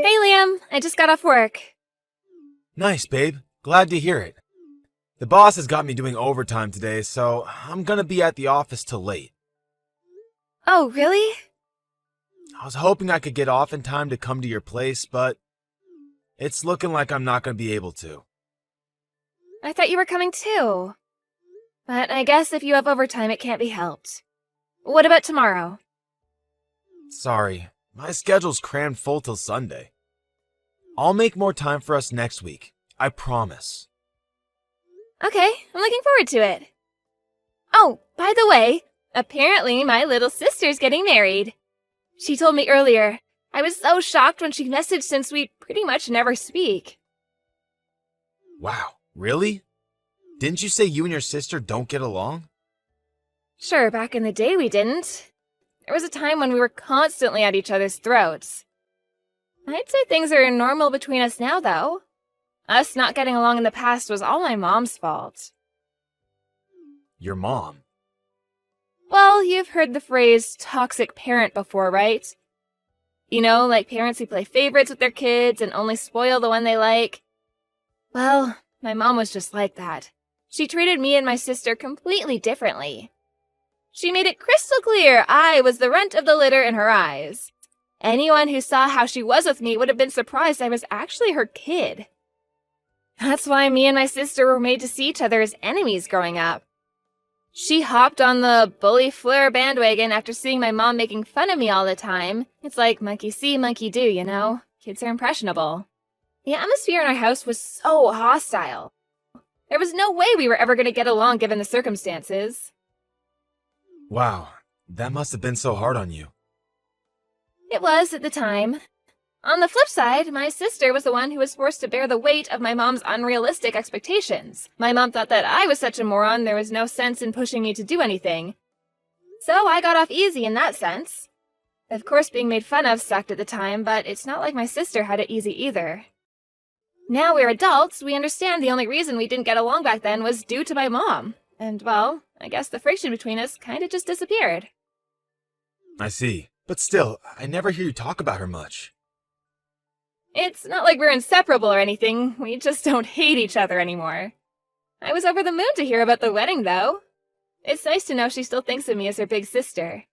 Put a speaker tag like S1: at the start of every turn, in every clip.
S1: Hey, Liam. I just got off work.
S2: Nice, babe. Glad to hear it. The boss has got me doing overtime today, so I'm gonna be at the office till late.
S1: Oh, really?
S2: I was hoping I could get off in time to come to your place, but it's looking like I'm not gonna be able to.
S1: I thought you were coming too. But I guess if you have overtime, it can't be helped. What about tomorrow?
S2: Sorry, my schedule's crammed full till Sunday. I'll make more time for us next week. I promise.
S1: Okay, I'm looking forward to it. Oh, by the way, apparently my little sister's getting married. She told me earlier. I was so shocked when she messaged since we pretty much never speak.
S2: Wow, really? Didn't you say you and your sister don't get along?
S1: Sure, back in the day we didn't. There was a time when we were constantly at each other's throats. I'd say things are normal between us now, though. Us not getting along in the past was all my mom's fault.
S2: Your mom?
S1: Well, you've heard the phrase toxic parent before, right? You know, like parents who play favorites with their kids and only spoil the one they like. Well, my mom was just like that. She treated me and my sister completely differently. She made it crystal clear I was the runt of the litter in her eyes. Anyone who saw how she was with me would have been surprised I was actually her kid. That's why me and my sister were made to see each other as enemies growing up. She hopped on the bully Fleur bandwagon after seeing my mom making fun of me all the time. It's like monkey see, monkey do, you know? Kids are impressionable. The atmosphere in our house was so hostile. There was no way we were ever going to get along given the circumstances.
S2: Wow, that must have been so hard on you.
S1: It was at the time. On the flip side, my sister was the one who was forced to bear the weight of my mom's unrealistic expectations. My mom thought that I was such a moron there was no sense in pushing me to do anything. So I got off easy in that sense. Of course, being made fun of sucked at the time, but it's not like my sister had it easy either. Now we're adults, we understand the only reason we didn't get along back then was due to my mom. And, well, I guess the friction between us kinda just disappeared.
S2: I see. But still, I never hear you talk about her much.
S1: It's not like we're inseparable or anything, we just don't hate each other anymore. I was over the moon to hear about the wedding, though. It's nice to know she still thinks of me as her big sister.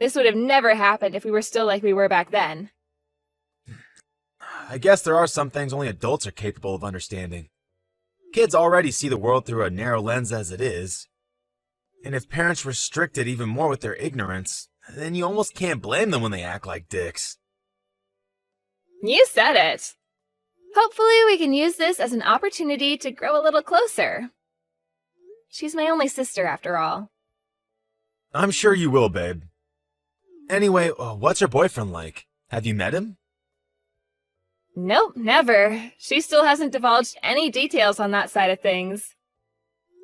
S1: This would have never happened if we were still like we were back then.
S2: I guess there are some things only adults are capable of understanding. Kids already see the world through a narrow lens as it is. And if parents restrict it even more with their ignorance, then you almost can't blame them when they act like dicks.
S1: You said it. Hopefully we can use this as an opportunity to grow a little closer. She's my only sister, after all.
S2: I'm sure you will, babe. Anyway, what's her boyfriend like? Have you met him?
S1: Nope, never. She still hasn't divulged any details on that side of things.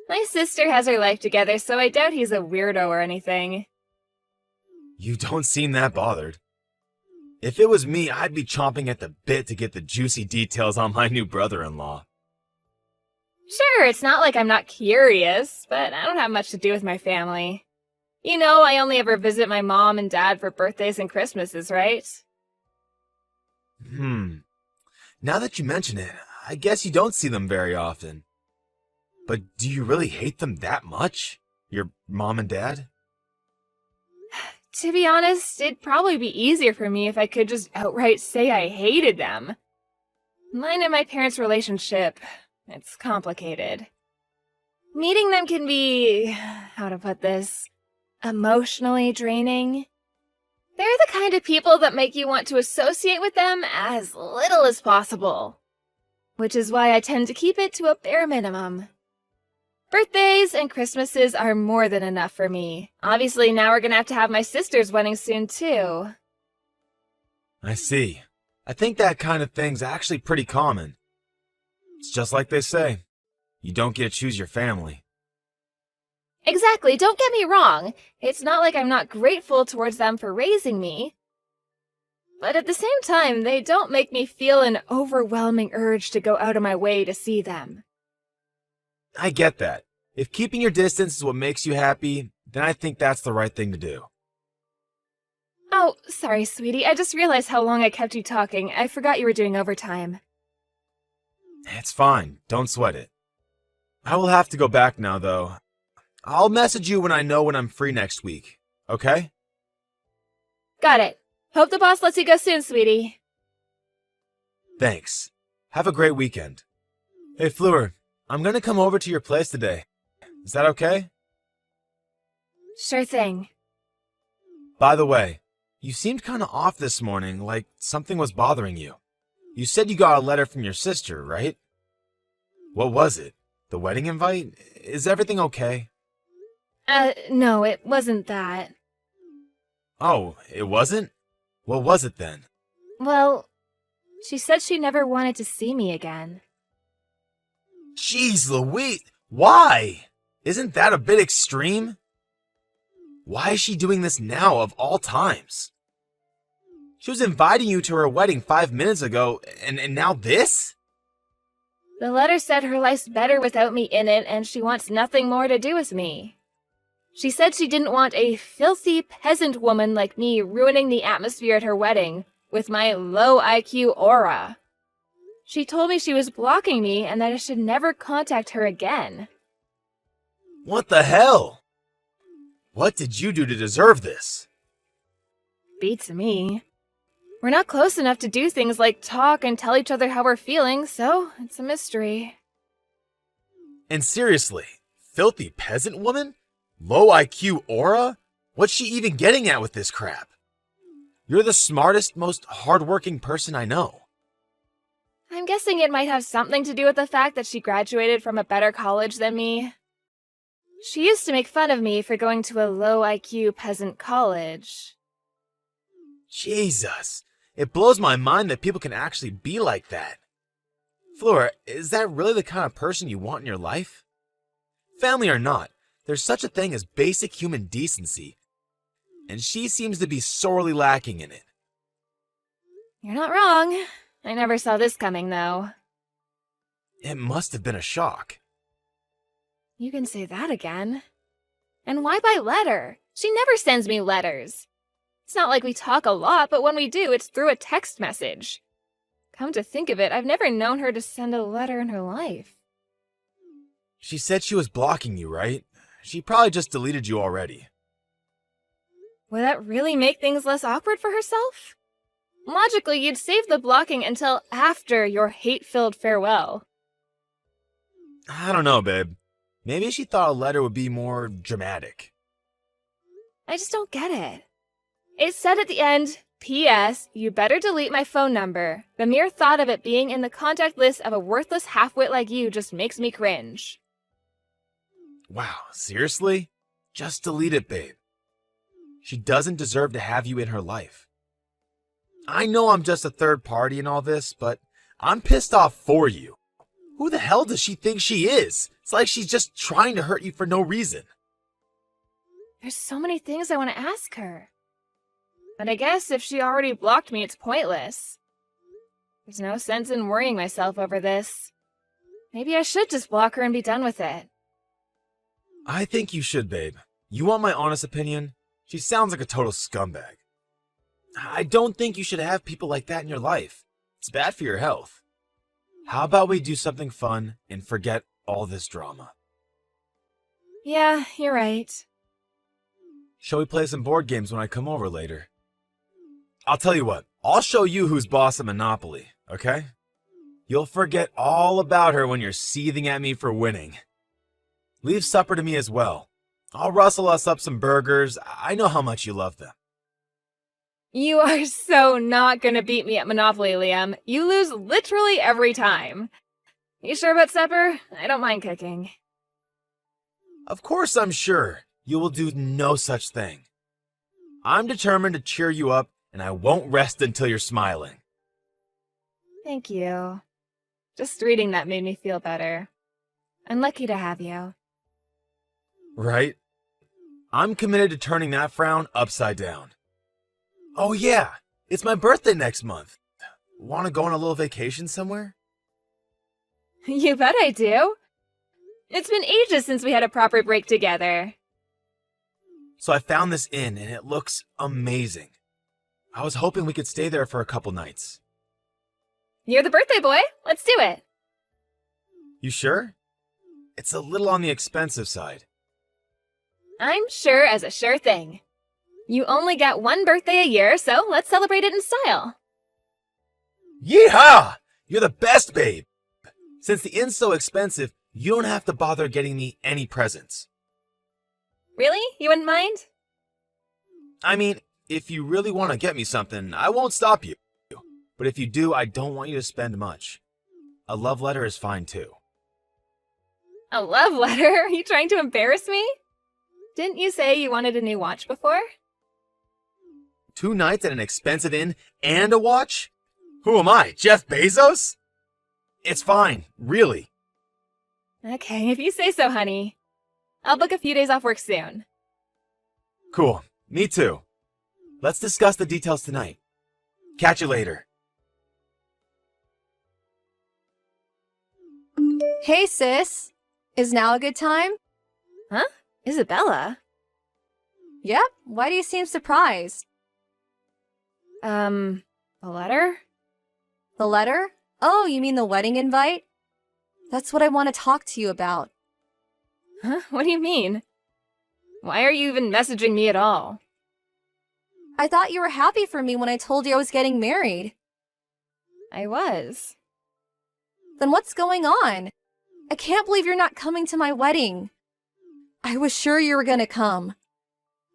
S1: My sister has her life together, so I doubt he's a weirdo or anything.
S2: You don't seem that bothered. If it was me, I'd be chomping at the bit to get the juicy details on my new brother-in-law.
S1: Sure, it's not like I'm not curious, but I don't have much to do with my family. You know, I only ever visit my mom and dad for birthdays and Christmases, right?
S2: Now that you mention it, I guess you don't see them very often. But do you really hate them that much? Your mom and dad?
S1: To be honest, it'd probably be easier for me if I could just outright say I hated them. Mine and my parents' relationship, it's complicated. Meeting them can be, how to put this, emotionally draining. They're the kind of people that make you want to associate with them as little as possible. Which is why I tend to keep it to a bare minimum. Birthdays and Christmases are more than enough for me. Obviously, now we're gonna have my sister's wedding soon, too.
S2: I see. I think that kind of thing's actually pretty common. It's just like they say, you don't get to choose your family.
S1: Exactly, don't get me wrong. It's not like I'm not grateful towards them for raising me. But at the same time, they don't make me feel an overwhelming urge to go out of my way to see them.
S2: I get that. If keeping your distance is what makes you happy, then I think that's the right thing to do.
S1: Oh, sorry, sweetie. I just realized how long I kept you talking. I forgot you were doing overtime.
S2: It's fine. Don't sweat it. I will have to go back now, though. I'll message you when I know when I'm free next week, okay?
S1: Got it. Hope the boss lets you go soon, sweetie.
S2: Thanks. Have a great weekend. Hey, Fleur, I'm gonna come over to your place today. Is that okay?
S1: Sure thing.
S2: By the way, you seemed kinda off this morning, like something was bothering you. You said you got a letter from your sister, right? What was it? The wedding invite? Is everything okay?
S1: No, it wasn't that.
S2: Oh, it wasn't? What was it then?
S1: Well, she said she never wanted to see me again.
S2: Jeez Louise, why? Isn't that a bit extreme? Why is she doing this now of all times? She was inviting you to her wedding 5 minutes ago, and now this?
S1: The letter said her life's better without me in it, and she wants nothing more to do with me. She said she didn't want a filthy peasant woman like me ruining the atmosphere at her wedding with my low IQ aura. She told me she was blocking me and that I should never contact her again.
S2: What the hell? What did you do to deserve this?
S1: Beats me. We're not close enough to do things like talk and tell each other how we're feeling, so it's a mystery.
S2: And seriously, filthy peasant woman? Low IQ aura? What's she even getting at with this crap? You're the smartest, most hardworking person I know.
S1: I'm guessing it might have something to do with the fact that she graduated from a better college than me. She used to make fun of me for going to a low IQ peasant college.
S2: Jesus, it blows my mind that people can actually be like that. Flora, is that really the kind of person you want in your life? Family or not, there's such a thing as basic human decency, and she seems to be sorely lacking in it.
S1: You're not wrong. I never saw this coming, though.
S2: It must have been a shock.
S1: You can say that again. And why by letter? She never sends me letters. It's not like we talk a lot, but when we do, it's through a text message. Come to think of it, I've never known her to send a letter in her life.
S2: She said she was blocking you, right? She probably just deleted you already.
S1: Would that really make things less awkward for herself? Logically, you'd save the blocking until after your hate-filled farewell.
S2: I don't know, babe. Maybe she thought a letter would be more dramatic.
S1: I just don't get it. It said at the end, P.S. You better delete my phone number. The mere thought of it being in the contact list of a worthless half-wit like you just makes me cringe.
S2: Wow, seriously? Just delete it, babe. She doesn't deserve to have you in her life. I know I'm just a third party in all this, but I'm pissed off for you. Who the hell does she think she is? It's like she's just trying to hurt you for no reason.
S1: There's so many things I want to ask her. But I guess if she already blocked me, it's pointless. There's no sense in worrying myself over this. Maybe I should just block her and be done with it.
S2: I think you should, babe. You want my honest opinion? She sounds like a total scumbag. I don't think you should have people like that in your life. It's bad for your health. How about we do something fun and forget all this drama?
S1: Yeah, you're right.
S2: Shall we play some board games when I come over later? I'll tell you what, I'll show you who's boss at Monopoly, okay? You'll forget all about her when you're seething at me for winning. Leave supper to me as well. I'll rustle us up some burgers. I know how much you love them.
S1: You are so not gonna beat me at Monopoly, Liam. You lose literally every time. You sure about supper? I don't mind cooking.
S2: Of course I'm sure. You will do no such thing. I'm determined to cheer you up, and I won't rest until you're smiling.
S1: Thank you. Just reading that made me feel better. I'm lucky to have you.
S2: Right? I'm committed to turning that frown upside down. Oh yeah, it's my birthday next month. Want to go on a little vacation somewhere?
S1: You bet I do. It's been ages since we had a proper break together.
S2: So I found this inn, and it looks amazing. I was hoping we could stay there for a couple nights.
S1: You're the birthday boy. Let's do it.
S2: You sure? It's a little on the expensive side.
S1: I'm sure as a sure thing. You only get one birthday a year, so let's celebrate it in style.
S2: Yeehaw! You're the best, babe! Since the inn's so expensive, you don't have to bother getting me any presents.
S1: Really? You wouldn't mind?
S2: I mean, if you really want to get me something, I won't stop you. But if you do, I don't want you to spend much. A love letter is fine too.
S1: A love letter? Are you trying to embarrass me? Didn't you say you wanted a new watch before?
S2: 2 nights at an expensive inn and a watch? Who am I, Jeff Bezos? It's fine, really.
S1: Okay, if you say so, honey. I'll book a few days off work soon.
S2: Cool, me too. Let's discuss the details tonight. Catch you later.
S3: Hey, sis. Is now a good time?
S1: Huh? Isabella?
S3: Yep. Why do you seem surprised?
S1: A letter?
S3: The letter? Oh, you mean the wedding invite? That's what I want to talk to you about.
S1: Huh? What do you mean? Why are you even messaging me at all?
S3: I thought you were happy for me when I told you I was getting married.
S1: I was.
S3: Then what's going on? I can't believe you're not coming to my wedding. I was sure you were gonna come.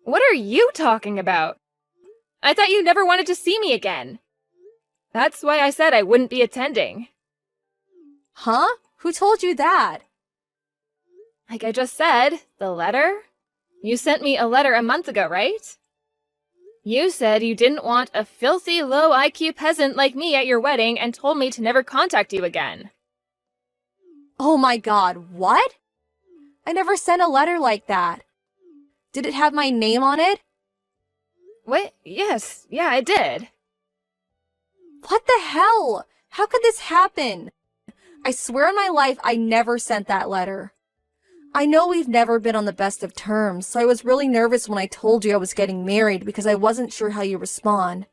S1: What are you talking about? I thought you never wanted to see me again. That's why I said I wouldn't be attending.
S3: Huh? Who told you that?
S1: Like I just said, the letter? You sent me a letter a month ago, right? You said you didn't want a filthy, low IQ peasant like me at your wedding and told me to never contact you again.
S3: Oh my god, what? I never sent a letter like that. Did it have my name on it?
S1: What? Yes, yeah, I did.
S3: What the hell? How could this happen? I swear on my life I never sent that letter. I know we've never been on the best of terms, so I was really nervous when I told you I was getting married because I wasn't sure how you'd respond.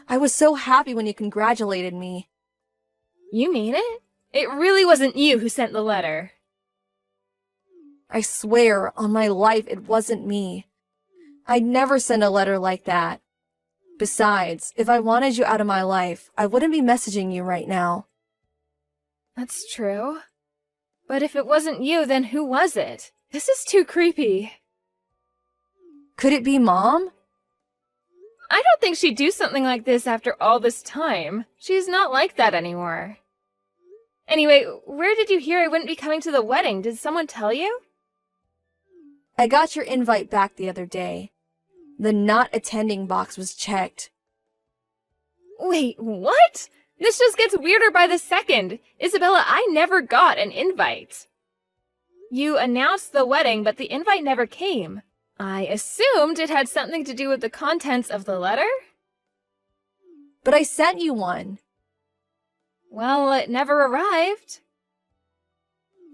S3: I was so happy when you congratulated me.
S1: You mean it? It really wasn't you who sent the letter.
S3: I swear on my life it wasn't me. I'd never send a letter like that. Besides, if I wanted you out of my life, I wouldn't be messaging you right now.
S1: That's true. But if it wasn't you, then who was it? This is too creepy.
S3: Could it be Mom?
S1: I don't think she'd do something like this after all this time. She's not like that anymore. Anyway, where did you hear I wouldn't be coming to the wedding? Did someone tell you?
S3: I got your invite back the other day. The not attending box was checked.
S1: Wait, what? This just gets weirder by the second. Isabella, I never got an invite. You announced the wedding, but the invite never came. I assumed it had something to do with the contents of the letter?
S3: But I sent you one.
S1: Well, it never arrived.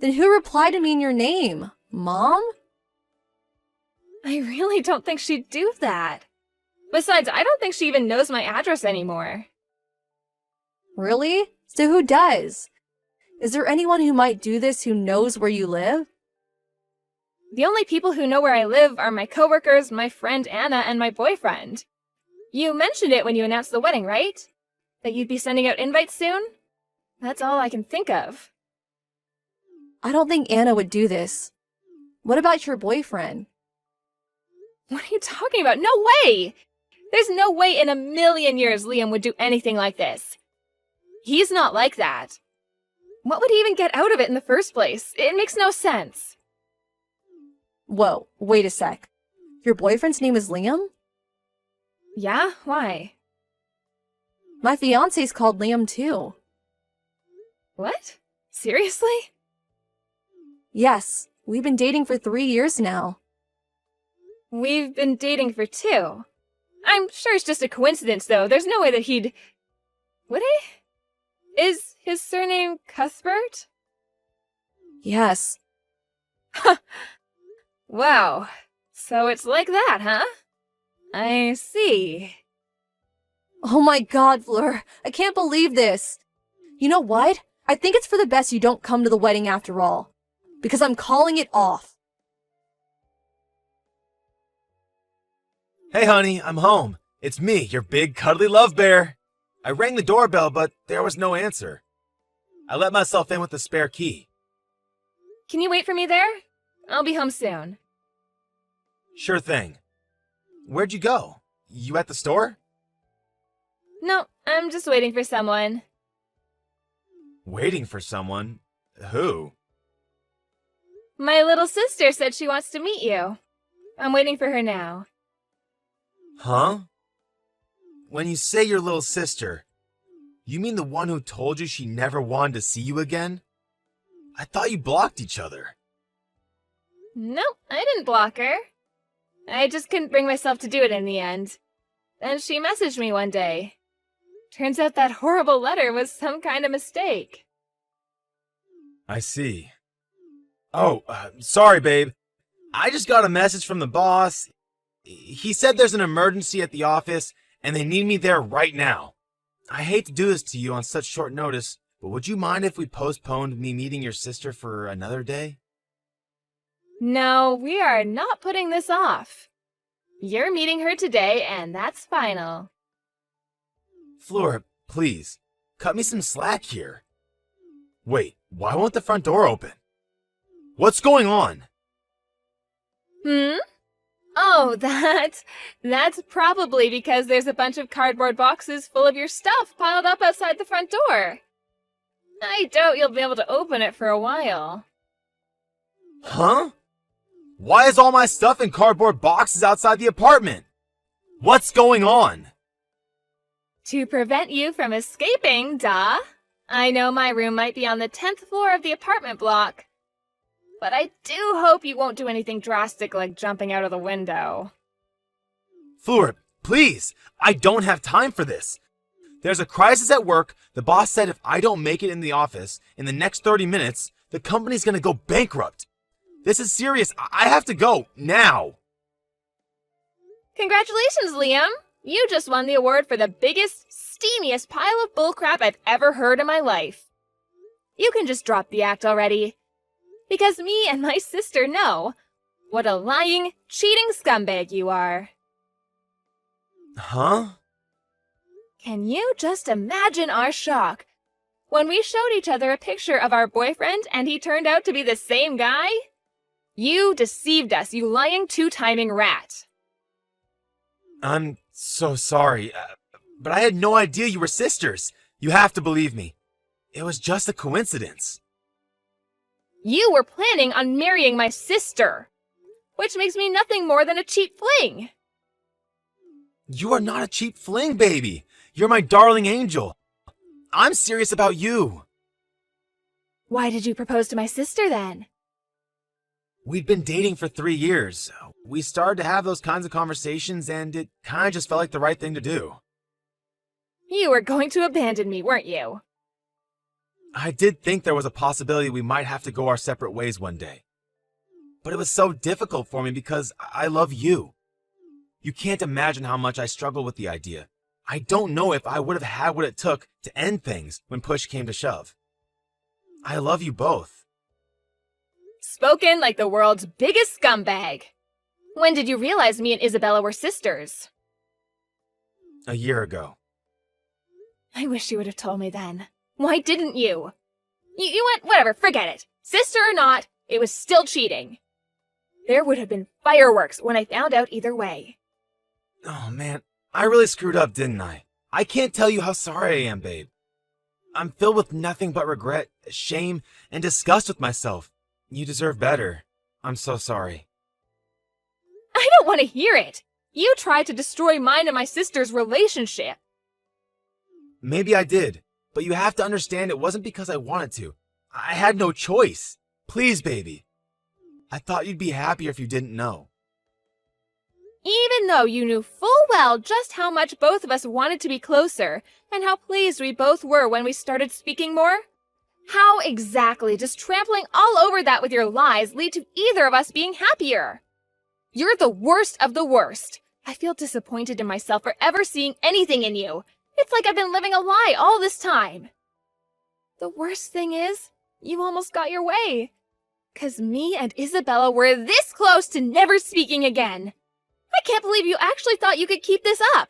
S3: Then who replied to me in your name? Mom?
S1: I really don't think she'd do that. Besides, I don't think she even knows my address anymore.
S3: Really? So who does? Is there anyone who might do this who knows where you live?
S1: The only people who know where I live are my coworkers, my friend Anna, and my boyfriend. You mentioned it when you announced the wedding, right? That you'd be sending out invites soon? That's all I can think of.
S3: I don't think Anna would do this. What about your boyfriend?
S1: What are you talking about? No way! There's no way in a million years Liam would do anything like this. He's not like that. What would he even get out of it in the first place? It makes no sense.
S3: Whoa, wait a sec. Your boyfriend's name is Liam?
S1: Yeah? Why?
S3: My fiancé's called Liam too.
S1: What? Seriously?
S3: Yes, we've been dating for 3 years now.
S1: We've been dating for 2. I'm sure it's just a coincidence, though. There's no way that he'd... Would he? Is his surname Cuthbert?
S3: Yes.
S1: Wow. So it's like that, huh? I see.
S3: Oh my god, Fleur. I can't believe this. You know what? I think it's for the best you don't come to the wedding after all. Because I'm calling it off.
S2: Hey, honey, I'm home. It's me, your big, cuddly love bear. I rang the doorbell, but there was no answer. I let myself in with the spare key.
S1: Can you wait for me there? I'll be home soon.
S2: Sure thing. Where'd you go? You at the store?
S1: No, I'm just waiting for someone.
S2: Waiting for someone? Who?
S1: My little sister said she wants to meet you. I'm waiting for her now.
S2: Huh? When you say your little sister, you mean the one who told you she never wanted to see you again? I thought you blocked each other.
S1: Nope, I didn't block her. I just couldn't bring myself to do it in the end. Then she messaged me one day. Turns out that horrible letter was some kind of mistake.
S2: I see. Oh, sorry, babe. I just got a message from the boss. He said there's an emergency at the office, and they need me there right now. I hate to do this to you on such short notice, but would you mind if we postponed me meeting your sister for another day?
S1: No, we are not putting this off. You're meeting her today, and that's final.
S2: Fleur, please, cut me some slack here. Wait, why won't the front door open? What's going on?
S1: Oh, that's probably because there's a bunch of cardboard boxes full of your stuff piled up outside the front door. I doubt you'll be able to open it for a while.
S2: Huh? Why is all my stuff in cardboard boxes outside the apartment? What's going on?
S1: To prevent you from escaping, duh. I know my room might be on the 10th floor of the apartment block, but I do hope you won't do anything drastic like jumping out of the window.
S2: Fleur, please, I don't have time for this. There's a crisis at work. The boss said if I don't make it in the office in the next 30 minutes, the company's gonna go bankrupt. This is serious. I have to go, now.
S1: Congratulations, Liam! You just won the award for the biggest, steamiest pile of bullcrap I've ever heard in my life. You can just drop the act already. Because me and my sister know what a lying, cheating scumbag you are.
S2: Huh?
S1: Can you just imagine our shock when we showed each other a picture of our boyfriend and he turned out to be the same guy? You deceived us, you lying two-timing rat.
S2: I'm so sorry, but I had no idea you were sisters. You have to believe me. It was just a coincidence.
S1: You were planning on marrying my sister, which makes me nothing more than a cheap fling.
S2: You are not a cheap fling, baby. You're my darling angel. I'm serious about you.
S1: Why did you propose to my sister then?
S2: We'd been dating for 3 years. We started to have those kinds of conversations, and it kind of just felt like the right thing to do.
S1: You were going to abandon me, weren't you?
S2: I did think there was a possibility we might have to go our separate ways one day. But it was so difficult for me because I love you. You can't imagine how much I struggled with the idea. I don't know if I would have had what it took to end things when push came to shove. I love you both.
S1: Spoken like the world's biggest scumbag. When did you realize me and Isabella were sisters?
S2: A year ago.
S1: I wish you would have told me then. Why didn't you? You went, whatever, forget it. Sister or not, it was still cheating. There would have been fireworks when I found out either way.
S2: Oh man, I really screwed up, didn't I? I can't tell you how sorry I am, babe. I'm filled with nothing but regret, shame, and disgust with myself. You deserve better. I'm so sorry.
S1: I don't want to hear it. You tried to destroy mine and my sister's relationship.
S2: Maybe I did, but you have to understand it wasn't because I wanted to. I had no choice. Please, baby. I thought you'd be happier if you didn't know.
S1: Even though you knew full well just how much both of us wanted to be closer, and how pleased we both were when we started speaking more? How exactly does trampling all over that with your lies lead to either of us being happier? You're the worst of the worst. I feel disappointed in myself for ever seeing anything in you. It's like I've been living a lie all this time. The worst thing is, you almost got your way. 'Cause me and Isabella were this close to never speaking again. I can't believe you actually thought you could keep this up.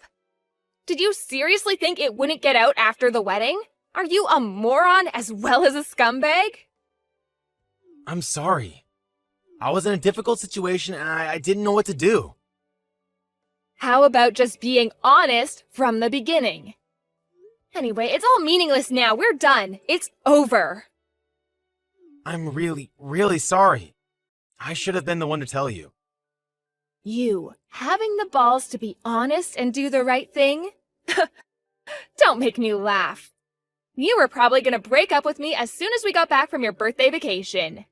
S1: Did you seriously think it wouldn't get out after the wedding? Are you a moron as well as a scumbag?
S2: I'm sorry. I was in a difficult situation and I didn't know what to do.
S1: How about just being honest from the beginning? Anyway, it's all meaningless now. We're done. It's over.
S2: I'm really, really sorry. I should have been the one to tell you.
S1: You having the balls to be honest and do the right thing? Don't make me laugh. You were probably going to break up with me as soon as we got back from your birthday vacation.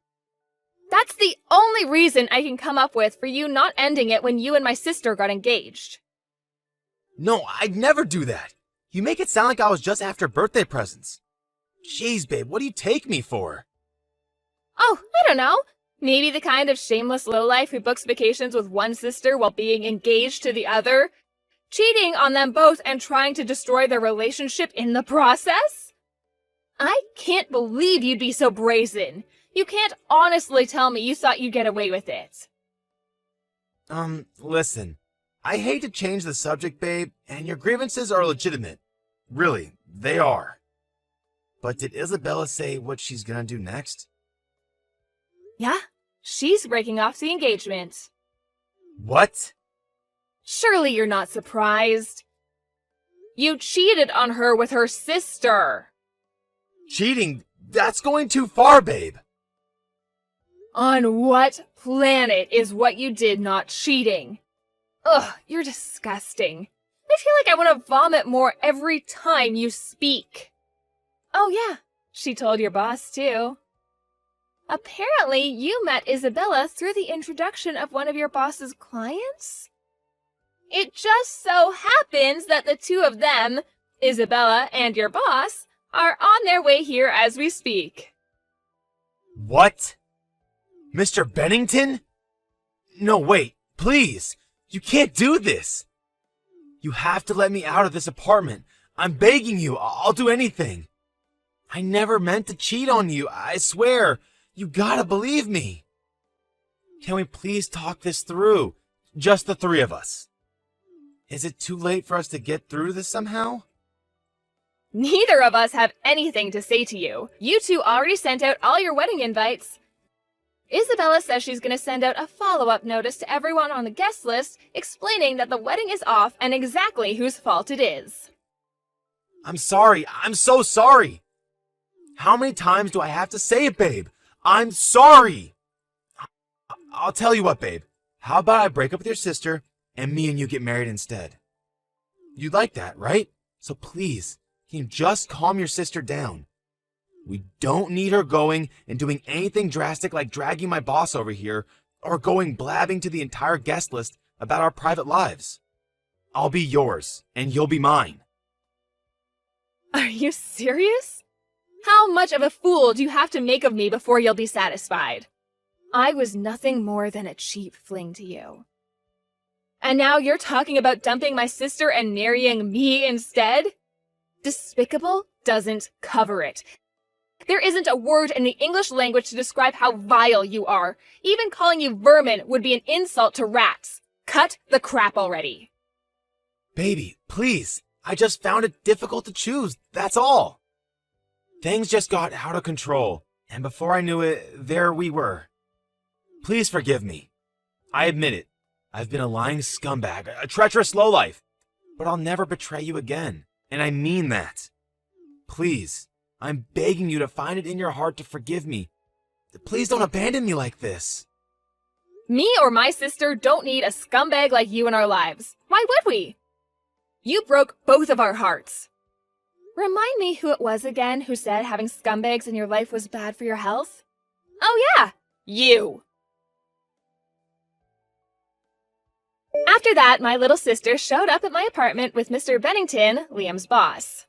S1: That's the only reason I can come up with for you not ending it when you and my sister got engaged.
S2: No, I'd never do that. You make it sound like I was just after birthday presents. Jeez, babe, what do you take me for?
S1: Oh, I don't know. Maybe the kind of shameless lowlife who books vacations with one sister while being engaged to the other, cheating on them both and trying to destroy their relationship in the process? I can't believe you'd be so brazen. You can't honestly tell me you thought you'd get away with it.
S2: Listen. I hate to change the subject, babe, and your grievances are legitimate. Really, they are. But did Isabella say what she's gonna do next?
S1: Yeah, she's breaking off the engagement.
S2: What?
S1: Surely you're not surprised. You cheated on her with her sister.
S2: Cheating? That's going too far, babe.
S1: On what planet is what you did not cheating? Ugh, you're disgusting. I feel like I want to vomit more every time you speak. Oh yeah, she told your boss too. Apparently, you met Isabella through the introduction of one of your boss's clients? It just so happens that the two of them, Isabella and your boss, are on their way here as we speak.
S2: What? Mr. Bennington? No, wait, please. You can't do this. You have to let me out of this apartment. I'm begging you. I'll do anything. I never meant to cheat on you. I swear. You gotta believe me. Can we please talk this through? Just the three of us. Is it too late for us to get through this somehow?
S1: Neither of us have anything to say to you. You two already sent out all your wedding invites. Isabella says she's going to send out a follow-up notice to everyone on the guest list explaining that the wedding is off and exactly whose fault it is.
S2: I'm sorry. I'm so sorry. How many times do I have to say it, babe? I'm sorry. I'll tell you what, babe. How about I break up with your sister and me and you get married instead? You'd like that, right? So please, can you just calm your sister down? We don't need her going and doing anything drastic like dragging my boss over here or going blabbing to the entire guest list about our private lives. I'll be yours and you'll be mine.
S1: Are you serious? How much of a fool do you have to make of me before you'll be satisfied? I was nothing more than a cheap fling to you. And now you're talking about dumping my sister and marrying me instead? Despicable doesn't cover it. There isn't a word in the English language to describe how vile you are. Even calling you vermin would be an insult to rats. Cut the crap already.
S2: Baby, please. I just found it difficult to choose, that's all. Things just got out of control, and before I knew it, there we were. Please forgive me. I admit it. I've been a lying scumbag, a treacherous lowlife. But I'll never betray you again, and I mean that. Please. I'm begging you to find it in your heart to forgive me. Please don't abandon me like this.
S1: Me or my sister don't need a scumbag like you in our lives. Why would we? You broke both of our hearts. Remind me who it was again who said having scumbags in your life was bad for your health? Oh yeah, you. After that, my little sister showed up at my apartment with Mr. Bennington, Liam's boss.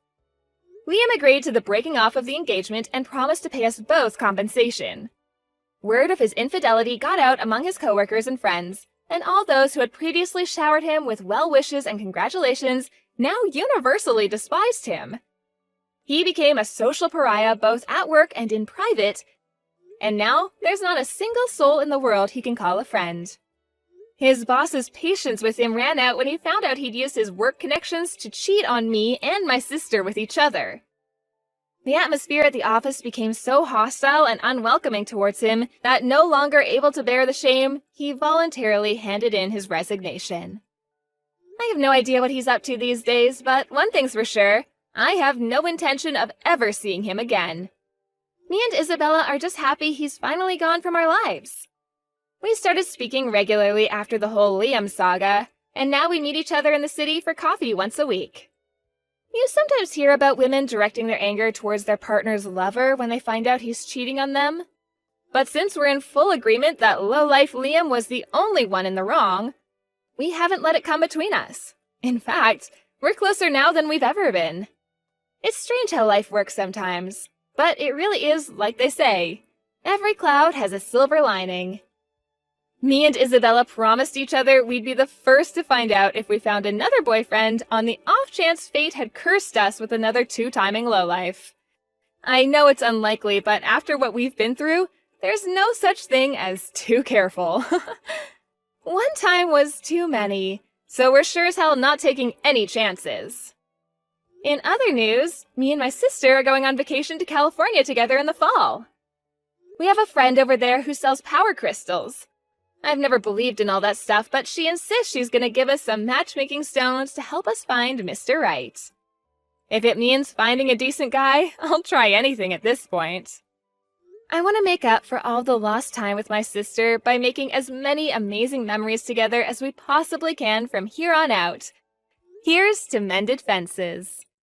S1: Liam agreed to the breaking off of the engagement and promised to pay us both compensation. Word of his infidelity got out among his coworkers and friends, and all those who had previously showered him with well wishes and congratulations now universally despised him. He became a social pariah both at work and in private, and now there's not a single soul in the world he can call a friend. His boss's patience with him ran out when he found out he'd used his work connections to cheat on me and my sister with each other. The atmosphere at the office became so hostile and unwelcoming towards him that no longer able to bear the shame, he voluntarily handed in his resignation. I have no idea what he's up to these days, but one thing's for sure, I have no intention of ever seeing him again. Me and Isabella are just happy he's finally gone from our lives. We started speaking regularly after the whole Liam saga, and now we meet each other in the city for coffee once a week. You sometimes hear about women directing their anger towards their partner's lover when they find out he's cheating on them. But since we're in full agreement that lowlife Liam was the only one in the wrong, we haven't let it come between us. In fact, we're closer now than we've ever been. It's strange how life works sometimes, but it really is like they say, every cloud has a silver lining. Me and Isabella promised each other we'd be the first to find out if we found another boyfriend on the off chance fate had cursed us with another two-timing lowlife. I know it's unlikely, but after what we've been through, there's no such thing as too careful. One time was too many, so we're sure as hell not taking any chances. In other news, me and my sister are going on vacation to California together in the fall. We have a friend over there who sells power crystals. I've never believed in all that stuff, but she insists she's gonna give us some matchmaking stones to help us find Mr. Right. If it means finding a decent guy, I'll try anything at this point. I want to make up for all the lost time with my sister by making as many amazing memories together as we possibly can from here on out. Here's to mended fences.